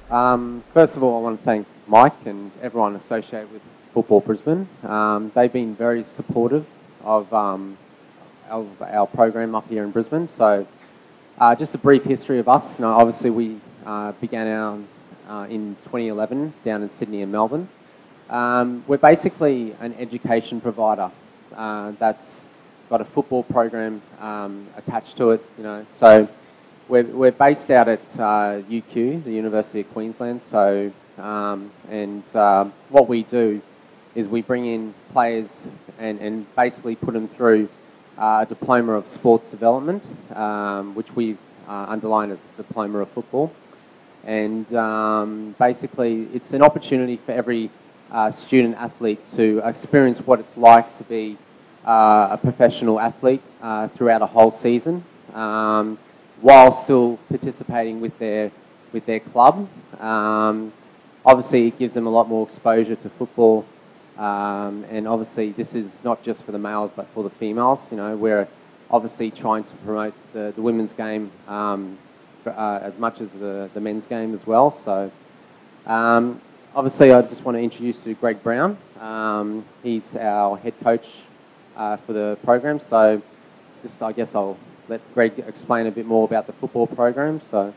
First of all, I want to thank Mike and everyone associated with Football Brisbane. They've been very supportive of our program up here in Brisbane. So, just a brief history of us. Obviously, we began in 2011 down in Sydney and Melbourne. We're basically an education provider that's got a football program attached to it. So we're based out at UQ, the University of Queensland. So what we do is we bring in players and basically put them through a diploma of sports development, which we've underlined as a diploma of football. And basically, it's an opportunity for every student athlete to experience what it's like to be a professional athlete throughout a whole season, while still participating with their club. Obviously, it gives them a lot more exposure to football, and obviously, this is not just for the males but for the females. We're obviously trying to promote the women's game as much as the men's game as well. So, obviously, I just want to introduce you to Greg Brown. He's our head coach for the program. So, I guess I'll let Greg explain a bit more about the football program. So,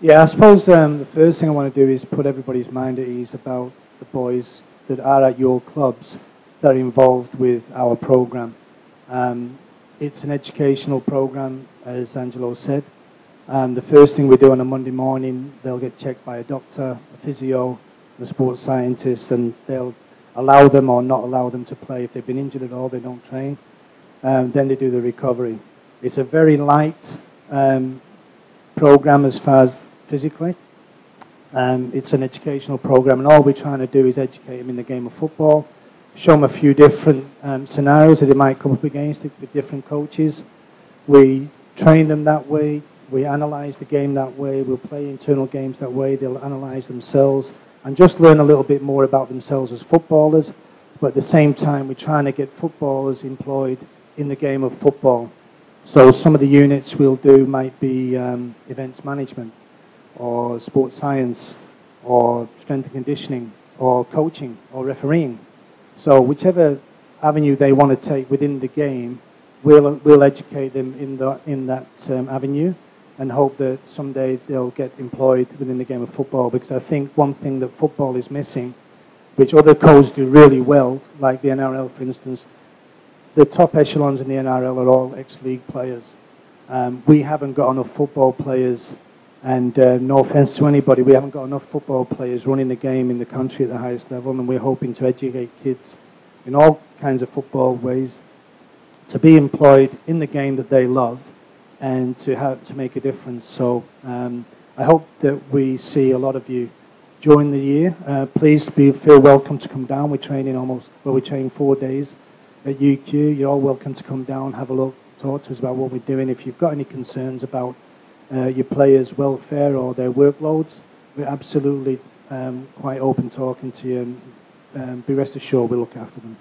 yeah, I suppose the first thing I want to do is put everybody's mind at ease about the boys that are at your clubs that are involved with our program. It's an educational program, as Angelo said. The first thing we do on a Monday morning, they'll get checked by a doctor, a physio, a sports scientist, and they'll allow them or not allow them to play. If they've been injured at all, they don't train. Then they do the recovery. It's a very light program as far as physically. It's an educational program, and all we're trying to do is educate them in the game of football, show them a few different scenarios that they might come up against with different coaches. We train them that way. We analyse the game that way. We'll play internal games that way. They'll analyse themselves and just learn a little bit more about themselves as footballers. But at the same time, we're trying to get footballers employed in the game of football. So some of the units we'll do might be events management, or sports science, or strength and conditioning, or coaching, or refereeing. So whichever avenue they want to take within the game, we'll educate them in that avenue, and hope that someday they'll get employed within the game of football. Because I think one thing that football is missing, which other codes do really well, like the NRL for instance, the top echelons in the NRL are all ex-league players. We haven't got enough football players, and no offence to anybody, we haven't got enough football players running the game in the country at the highest level, and we're hoping to educate kids in all kinds of football ways to be employed in the game that they love, and to make a difference. So I hope that we see a lot of you during the year. Please feel welcome to come down. We're training we train 4 days at UQ. You're all welcome to come down, have a look, talk to us about what we're doing. If you've got any concerns about your players' welfare or their workloads, we're absolutely quite open talking to you, and be rest assured we'll look after them.